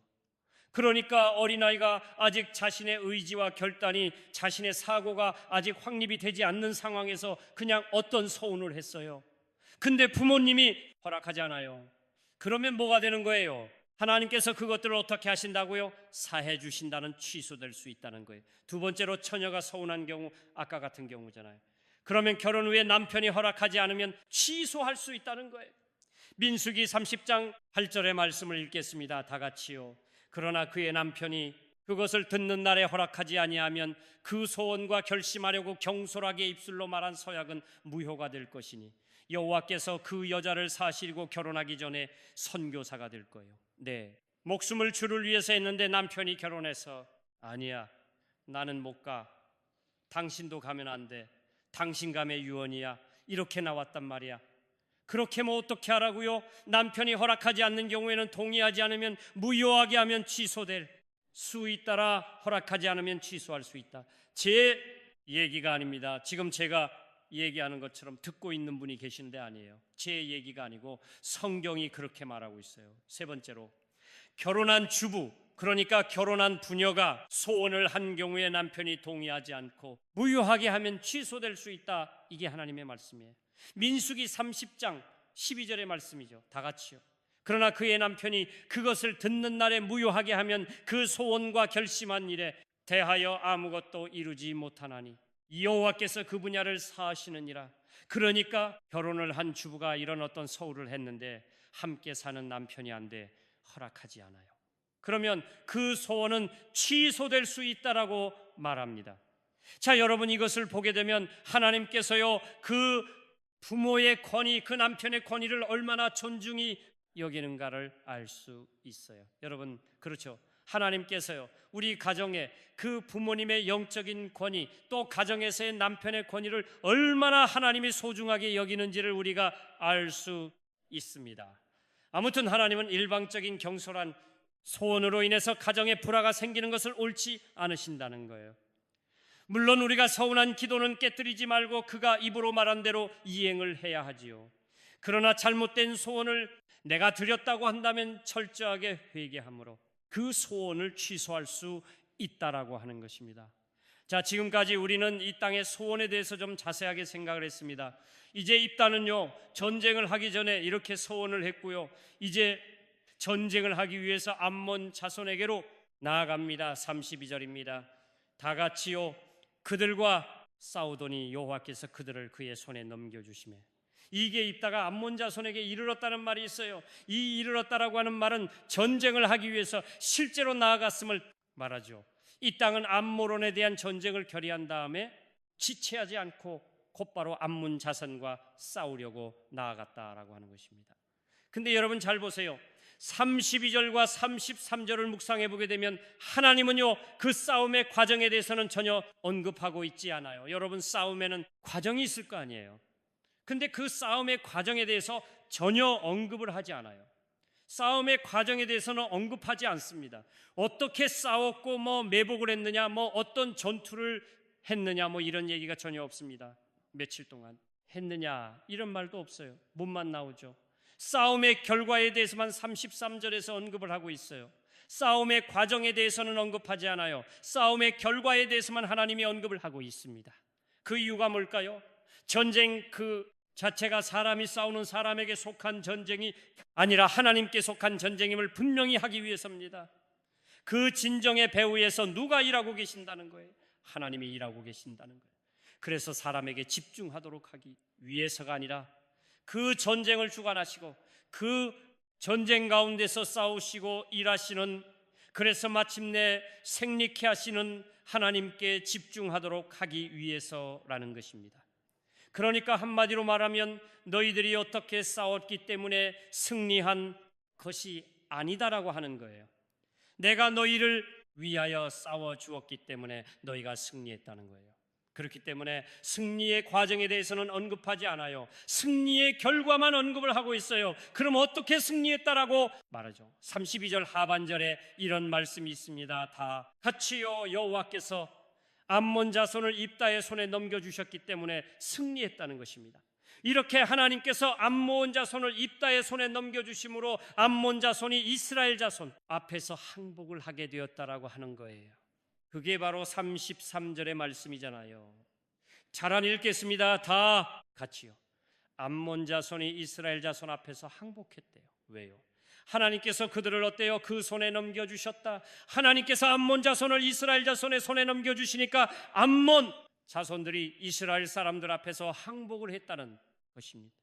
그러니까 어린아이가 아직 자신의 의지와 결단이 자신의 사고가 아직 확립이 되지 않는 상황에서 그냥 어떤 소원을 했어요. 근데 부모님이 허락하지 않아요. 그러면 뭐가 되는 거예요? 하나님께서 그것들을 어떻게 하신다고요? 사해 주신다는 취소될 수 있다는 거예요. 두 번째로 처녀가 서운한 경우 아까 같은 경우잖아요. 그러면 결혼 후에 남편이 허락하지 않으면 취소할 수 있다는 거예요. 민수기 30장 8절의 말씀을 읽겠습니다. 다 같이요. 그러나 그의 남편이 그것을 듣는 날에 허락하지 아니하면 그 소원과 결심하려고 경솔하게 입술로 말한 서약은 무효가 될 것이니 여호와께서 그 여자를 사시리고 결혼하기 전에 선교사가 될 거예요. 네, 목숨을 주를 위해서 했는데 남편이 결혼해서 아니야 나는 못 가, 당신도 가면 안 돼, 당신 가면 유언이야 이렇게 나왔단 말이야. 그렇게 뭐 어떻게 하라고요? 남편이 허락하지 않는 경우에는 동의하지 않으면 무효하게 하면 취소될 수 있다라 허락하지 않으면 취소할 수 있다. 제 얘기가 아닙니다. 지금 제가 얘기하는 것처럼 듣고 있는 분이 계신데 아니에요. 제 얘기가 아니고 성경이 그렇게 말하고 있어요. 세 번째로 결혼한 주부, 그러니까 결혼한 부녀가 소원을 한 경우에 남편이 동의하지 않고 무효하게 하면 취소될 수 있다. 이게 하나님의 말씀이에요. 민수기 30장 12절의 말씀이죠. 다 같이요. 그러나 그의 남편이 그것을 듣는 날에 무효하게 하면 그 소원과 결심한 일에 대하여 아무것도 이루지 못하나니 여호와께서 그 분야를 사하시느니라. 그러니까 결혼을 한 주부가 이런 어떤 서울을 했는데 함께 사는 남편이 안 돼 허락하지 않아요. 그러면 그 소원은 취소될 수 있다라고 말합니다. 자, 여러분 이것을 보게 되면 하나님께서요 그 부모의 권위, 그 남편의 권위를 얼마나 존중히 여기는가를 알 수 있어요. 여러분 그렇죠? 하나님께서요 우리 가정에 그 부모님의 영적인 권위, 또 가정에서의 남편의 권위를 얼마나 하나님이 소중하게 여기는지를 우리가 알 수 있습니다. 아무튼 하나님은 일방적인 경솔한 소원으로 인해서 가정에 불화가 생기는 것을 옳지 않으신다는 거예요. 물론 우리가 서운한 기도는 깨뜨리지 말고 그가 입으로 말한 대로 이행을 해야 하지요. 그러나 잘못된 소원을 내가 드렸다고 한다면 철저하게 회개함으로 그 소원을 취소할 수 있다라고 하는 것입니다. 자, 지금까지 우리는 이 땅의 소원에 대해서 좀 자세하게 생각을 했습니다. 이제 입다는요 전쟁을 하기 전에 이렇게 소원을 했고요, 이제 전쟁을 하기 위해서 암몬 자손에게로 나아갑니다. 32절입니다. 다 같이요 그들과 싸우더니 여호와께서 그들을 그의 손에 넘겨주시매 이게 입다가 암몬 자손에게 이르렀다는 말이 있어요. 이 이르렀다라고 하는 말은 전쟁을 하기 위해서 실제로 나아갔음을 말하죠. 이 땅은 암모론에 대한 전쟁을 결의한 다음에 지체하지 않고 곧바로 암몬 자손과 싸우려고 나아갔다라고 하는 것입니다. 근데 여러분 잘 보세요. 32절과 33절을 묵상해 보게 되면 하나님은요 그 싸움의 과정에 대해서는 전혀 언급하고 있지 않아요. 여러분 싸움에는 과정이 있을 거 아니에요. 근데 그 싸움의 과정에 대해서 전혀 언급을 하지 않아요. 싸움의 과정에 대해서는 언급하지 않습니다. 어떻게 싸웠고 매복을 했느냐, 어떤 전투를 했느냐, 이런 얘기가 전혀 없습니다. 며칠 동안 했느냐 이런 말도 없어요. 못만 나오죠. 싸움의 결과에 대해서만 33절에서 언급을 하고 있어요. 싸움의 과정에 대해서는 언급하지 않아요. 싸움의 결과에 대해서만 하나님이 언급을 하고 있습니다. 그 이유가 뭘까요? 전쟁 그 자체가 사람이 싸우는 사람에게 속한 전쟁이 아니라 하나님께 속한 전쟁임을 분명히 하기 위해서입니다. 그 진정의 배후에서 누가 일하고 계신다는 거예요? 하나님이 일하고 계신다는 거예요. 그래서 사람에게 집중하도록 하기 위해서가 아니라 그 전쟁을 주관하시고 그 전쟁 가운데서 싸우시고 일하시는, 그래서 마침내 생리케 하시는 하나님께 집중하도록 하기 위해서라는 것입니다. 그러니까 한마디로 말하면 너희들이 어떻게 싸웠기 때문에 승리한 것이 아니다라고 하는 거예요. 내가 너희를 위하여 싸워 주었기 때문에 너희가 승리했다는 거예요. 그렇기 때문에 승리의 과정에 대해서는 언급하지 않아요. 승리의 결과만 언급을 하고 있어요. 그럼 어떻게 승리했다라고 말하죠. 32절 하반절에 이런 말씀이 있습니다. 다 같이요 여호와께서 암몬 자손을 입다의 손에 넘겨주셨기 때문에 승리했다는 것입니다. 이렇게 하나님께서 암몬 자손을 입다의 손에 넘겨주심으로 암몬 자손이 이스라엘 자손 앞에서 항복을 하게 되었다라고 하는 거예요. 그게 바로 33절의 말씀이잖아요. 잘 안 읽겠습니다. 다 같이요. 암몬 자손이 이스라엘 자손 앞에서 항복했대요. 왜요? 하나님께서 그들을 어때요? 그 손에 넘겨주셨다. 하나님께서 암몬 자손을 이스라엘 자손의 손에 넘겨주시니까 암몬 자손들이 이스라엘 사람들 앞에서 항복을 했다는 것입니다.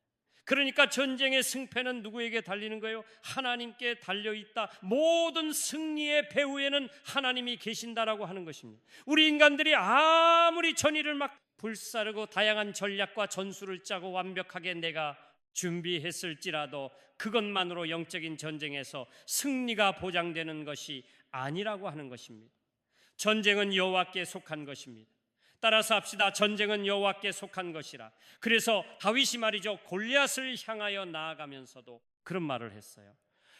그러니까 전쟁의 승패는 누구에게 달리는 거예요? 하나님께 달려있다. 모든 승리의 배후에는 하나님이 계신다라고 하는 것입니다. 우리 인간들이 아무리 전의를 막 불사르고 다양한 전략과 전술을 짜고 완벽하게 내가 준비했을지라도 그것만으로 영적인 전쟁에서 승리가 보장되는 것이 아니라고 하는 것입니다. 전쟁은 여호와께 속한 것입니다. 따라서 합시다. 전쟁은 여호와께 속한 것이라. 그래서 다윗이 말이죠, 골리앗을 향하여 나아가면서도 그런 말을 했어요.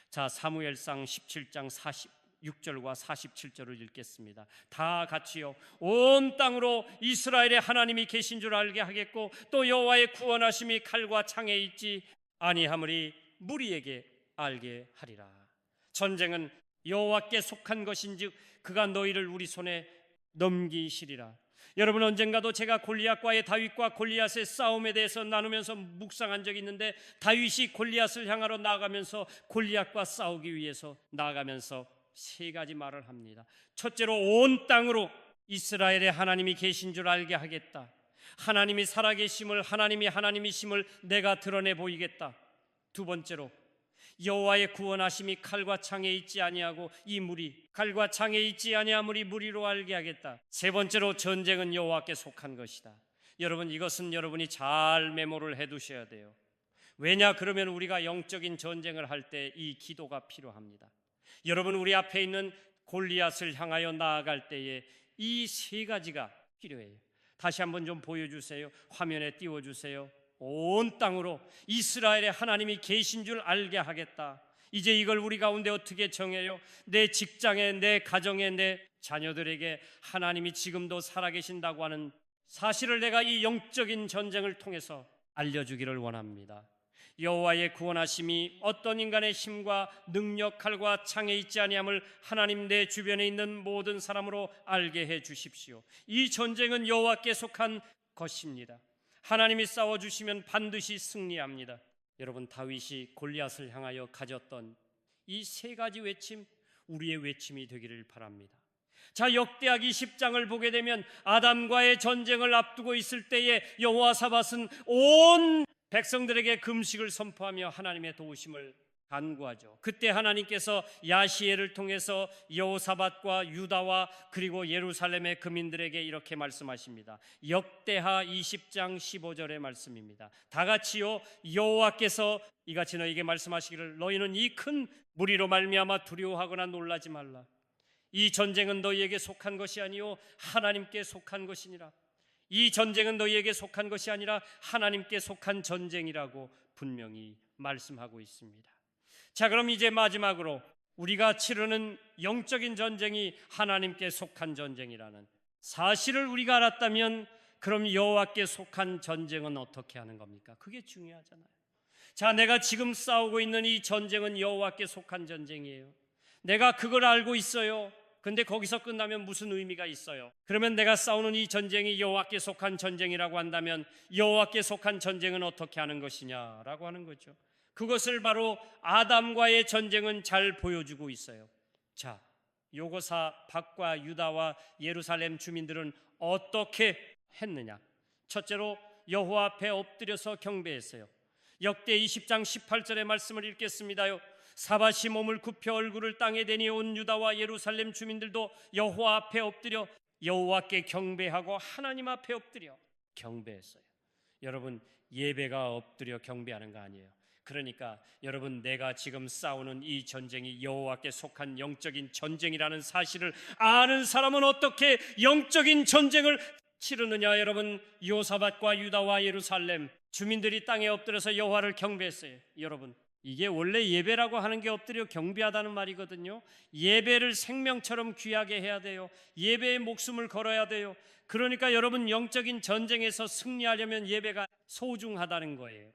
자, 사무엘상 17장 46절과 47절을 읽겠습니다. 다 같이요. 온 땅으로 이스라엘의 하나님이 계신 줄 알게 하겠고 또 여호와의 구원하심이 칼과 창에 있지 아니하므리 무리에게 알게 하리라. 전쟁은 여호와께 속한 것인즉 그가 너희를 우리 손에 넘기시리라. 여러분, 언젠가도 제가 골리앗과의 다윗과 골리앗의 싸움에 대해서 나누면서 묵상한 적이 있는데, 다윗이 골리앗을 향하러 나아가면서 골리앗과 싸우기 위해서 나아가면서 세 가지 말을 합니다. 첫째로 온 땅으로 이스라엘의 하나님이 계신 줄 알게 하겠다. 하나님이 살아계심을, 하나님이 하나님이심을 내가 드러내 보이겠다. 두 번째로 여호와의 구원하심이 칼과 창에 있지 아니하고 이 무리 칼과 창에 있지 아니하므리 무리로 알게 하겠다. 세 번째로 전쟁은 여호와께 속한 것이다. 여러분, 이것은 여러분이 잘 메모를 해두셔야 돼요. 왜냐? 그러면 우리가 영적인 전쟁을 할 때 이 기도가 필요합니다. 여러분, 우리 앞에 있는 골리앗을 향하여 나아갈 때에 이 세 가지가 필요해요. 다시 한번 좀 보여주세요. 화면에 띄워주세요. 온 땅으로 이스라엘의 하나님이 계신 줄 알게 하겠다. 이제 이걸 우리 가운데 어떻게 정해요? 내 직장에, 내 가정에, 내 자녀들에게 하나님이 지금도 살아계신다고 하는 사실을 내가 이 영적인 전쟁을 통해서 알려주기를 원합니다. 여호와의 구원하심이 어떤 인간의 힘과 능력, 칼과 창에 있지 아니함을 하나님 내 주변에 있는 모든 사람으로 알게 해 주십시오. 이 전쟁은 여호와께 속한 것입니다. 하나님이 싸워주시면 반드시 승리합니다. 여러분, 다윗이 골리앗을 향하여 가졌던 이 세 가지 외침, 우리의 외침이 되기를 바랍니다. 자, 역대하기 10장을 보게 되면 아담과의 전쟁을 앞두고 있을 때에 여호와사밧은 온 백성들에게 금식을 선포하며 하나님의 도우심을 간구하죠. 그때 하나님께서 야시엘을 통해서 여호사밧과 유다와 그리고 예루살렘의 거민들에게 이렇게 말씀하십니다. 역대하 20장 15절의 말씀입니다. 다 같이요, 여호와께서 이같이 너희에게 말씀하시기를 너희는 이 큰 무리로 말미암아 두려워하거나 놀라지 말라. 이 전쟁은 너희에게 속한 것이 아니요 하나님께 속한 것이니라. 이 전쟁은 너희에게 속한 것이 아니라 하나님께 속한 전쟁이라고 분명히 말씀하고 있습니다. 자, 그럼 이제 마지막으로 우리가 치르는 영적인 전쟁이 하나님께 속한 전쟁이라는 사실을 우리가 알았다면 그럼 여호와께 속한 전쟁은 어떻게 하는 겁니까? 그게 중요하잖아요. 자, 내가 지금 싸우고 있는 이 전쟁은 여호와께 속한 전쟁이에요. 내가 그걸 알고 있어요. 근데 거기서 끝나면 무슨 의미가 있어요? 그러면 내가 싸우는 이 전쟁이 여호와께 속한 전쟁이라고 한다면 여호와께 속한 전쟁은 어떻게 하는 것이냐라고 하는 거죠. 그것을 바로 아담과의 전쟁은 잘 보여주고 있어요. 자, 여호사밧과 유다와 예루살렘 주민들은 어떻게 했느냐? 첫째로 여호와 앞에 엎드려서 경배했어요. 역대 20장 18절의 말씀을 읽겠습니다요. 사밧이 몸을 굽혀 얼굴을 땅에 대니 온 유다와 예루살렘 주민들도 여호와 앞에 엎드려 여호와께 경배하고 하나님 앞에 엎드려 경배했어요. 여러분, 예배가 엎드려 경배하는 거 아니에요. 그러니까 여러분, 내가 지금 싸우는 이 전쟁이 여호와께 속한 영적인 전쟁이라는 사실을 아는 사람은 어떻게 영적인 전쟁을 치르느냐? 여러분, 여호사밧과 유다와 예루살렘 주민들이 땅에 엎드려서 여호와를 경배했어요. 여러분, 이게 원래 예배라고 하는 게 엎드려 경배하다는 말이거든요. 예배를 생명처럼 귀하게 해야 돼요. 예배에 목숨을 걸어야 돼요. 그러니까 여러분, 영적인 전쟁에서 승리하려면 예배가 소중하다는 거예요.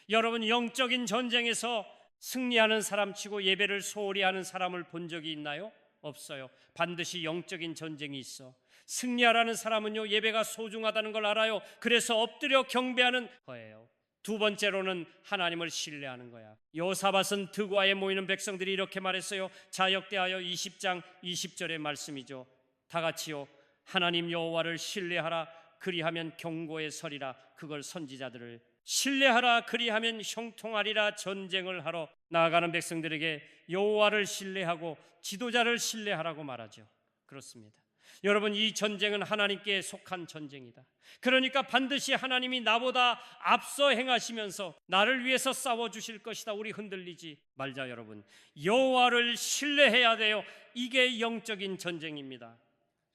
여러분, 영적인 전쟁에서 승리하는 사람 치고 예배를 소홀히 하는 사람을 본 적이 있나요? 없어요. 반드시 영적인 전쟁이 있어. 승리하라는 사람은요, 예배가 소중하다는 걸 알아요. 그래서 엎드려 경배하는 거예요. 두 번째로는 하나님을 신뢰하는 거야. 여호사밧은 드고아에 모이는 백성들이 이렇게 말했어요. 자, 역대하여 20장 20절의 말씀이죠. 다 같이요. 하나님 여호와를 신뢰하라. 그리하면 경고에 서리라. 그걸 선지자들을 신뢰하라. 그리하면 형통하리라. 전쟁을 하러 나아가는 백성들에게 여호와를 신뢰하고 지도자를 신뢰하라고 말하죠. 그렇습니다. 여러분, 이 전쟁은 하나님께 속한 전쟁이다. 그러니까 반드시 하나님이 나보다 앞서 행하시면서 나를 위해서 싸워주실 것이다. 우리 흔들리지 말자. 여러분, 여호와를 신뢰해야 돼요. 이게 영적인 전쟁입니다.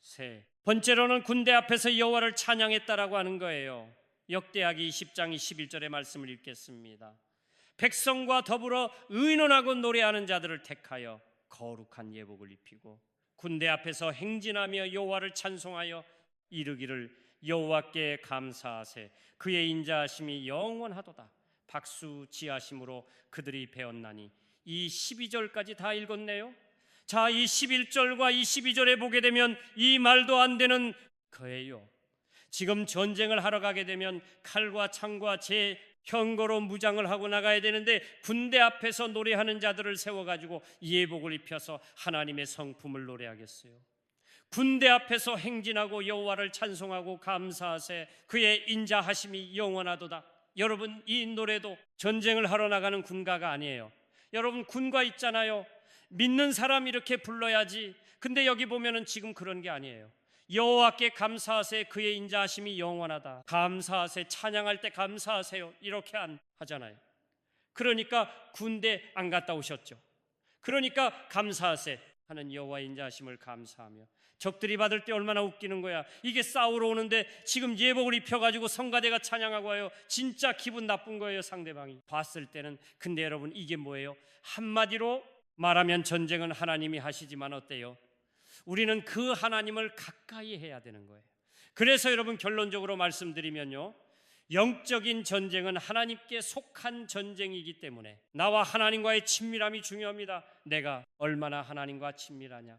세 번째로는 군대 앞에서 여호와를 찬양했다라고 하는 거예요. 역대하기 10장 21절의 말씀을 읽겠습니다. 백성과 더불어 의논하고 노래하는 자들을 택하여 거룩한 예복을 입히고 군대 앞에서 행진하며 여호와를 찬송하여 이르기를 여호와께 감사하세. 그의 인자하심이 영원하도다. 박수 지하심으로 그들이 배웠나니. 이 12절까지 다 읽었네요. 자, 이 11절과 이 12절에 보게 되면 이 말도 안 되는 거예요. 지금 전쟁을 하러 가게 되면 칼과 창과 제 현거로 무장을 하고 나가야 되는데 군대 앞에서 노래하는 자들을 세워가지고 예복을 입혀서 하나님의 성품을 노래하겠어요? 군대 앞에서 행진하고 여호와를 찬송하고 감사하세. 그의 인자하심이 영원하도다. 여러분, 이 노래도 전쟁을 하러 나가는 군가가 아니에요. 여러분, 군가 있잖아요. 믿는 사람 이렇게 불러야지. 근데 여기 보면은 지금 그런 게 아니에요. 여호와께 감사하세. 그의 인자하심이 영원하다. 감사하세. 찬양할 때 감사하세요. 이렇게 안 하잖아요. 그러니까 군대 안 갔다 오셨죠. 그러니까 감사하세 하는 여호와의 인자하심을 감사하며. 적들이 받을 때 얼마나 웃기는 거야. 이게 싸우러 오는데 지금 예복을 입혀가지고 성가대가 찬양하고 와요. 진짜 기분 나쁜 거예요, 상대방이 봤을 때는. 근데 여러분, 이게 뭐예요? 한마디로 말하면 전쟁은 하나님이 하시지만 어때요? 우리는 그 하나님을 가까이 해야 되는 거예요. 그래서 여러분, 결론적으로 말씀드리면요, 영적인 전쟁은 하나님께 속한 전쟁이기 때문에 나와 하나님과의 친밀함이 중요합니다. 내가 얼마나 하나님과 친밀하냐,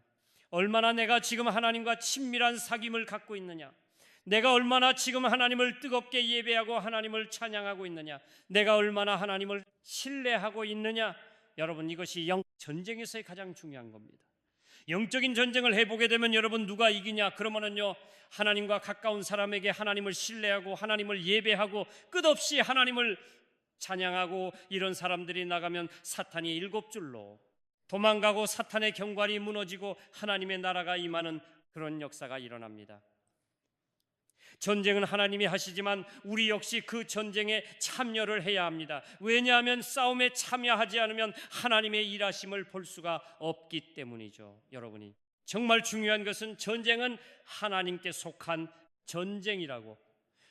얼마나 내가 지금 하나님과 친밀한 사귐을 갖고 있느냐, 내가 얼마나 지금 하나님을 뜨겁게 예배하고 하나님을 찬양하고 있느냐, 내가 얼마나 하나님을 신뢰하고 있느냐. 여러분, 이것이 영 전쟁에서의 가장 중요한 겁니다. 영적인 전쟁을 해보게 되면 여러분 누가 이기냐? 그러면은요, 하나님과 가까운 사람에게 하나님을 신뢰하고 하나님을 예배하고 끝없이 하나님을 찬양하고 이런 사람들이 나가면 사탄이 7줄로 도망가고 사탄의 경관이 무너지고 하나님의 나라가 임하는 그런 역사가 일어납니다. 전쟁은 하나님이 하시지만 우리 역시 그 전쟁에 참여를 해야 합니다. 왜냐하면 싸움에 참여하지 않으면 하나님의 일하심을 볼 수가 없기 때문이죠. 여러분이 정말 중요한 것은 전쟁은 하나님께 속한 전쟁이라고.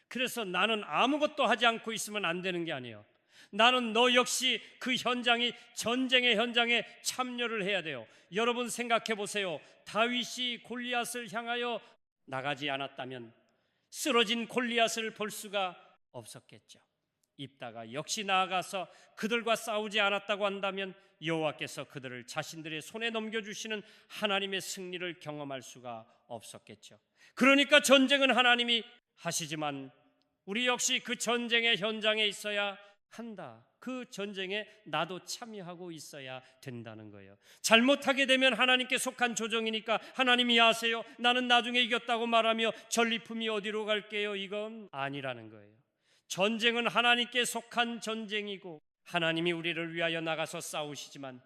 그래서 나는 아무것도 하지 않고 있으면 안 되는 게 아니에요. 나는 너 역시 그 현장이 전쟁의 현장에 참여를 해야 돼요. 여러분 생각해 보세요. 다윗이 골리앗을 향하여 나가지 않았다면 쓰러진 골리앗을 볼 수가 없었겠죠. 입다가 역시 나아가서 그들과 싸우지 않았다고 한다면 여호와께서 그들을 자신들의 손에 넘겨주시는 하나님의 승리를 경험할 수가 없었겠죠. 그러니까 전쟁은 하나님이 하시지만 우리 역시 그 전쟁의 현장에 있어야 한다. 그 전쟁에 나도 참여하고 있어야 된다는 거예요. 잘못하게 되면 하나님께 속한 조정이니까 하나님이 아세요, 나는 나중에 이겼다고 말하며 전리품이 어디로 갈게요? 이건 아니라는 거예요. 전쟁은 하나님께 속한 전쟁이고 하나님이 우리를 위하여 나가서 싸우시지만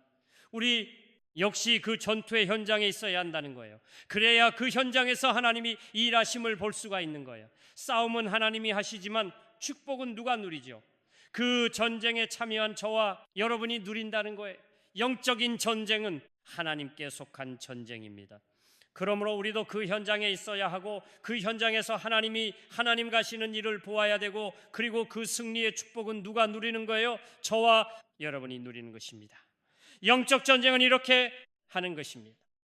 우리 역시 그 전투의 현장에 있어야 한다는 거예요. 그래야 그 현장에서 하나님이 일하심을 볼 수가 있는 거예요. 싸움은 하나님이 하시지만 축복은 누가 누리죠? 그 전쟁에 참여한 저와 여러분이 누린다는 거예요. 영적인 전쟁은 하나님께 속한 전쟁입니다. 그러므로 우리도 그 현장에 있어야 하고 그 현장에서 하나님 가시는 일을 보아야 되고, 그리고 그 승리의 축복은 누가 누리는 거예요? 저와 여러분이 누리는 것입니다. 영적 전쟁은 이렇게 하는 것입니다.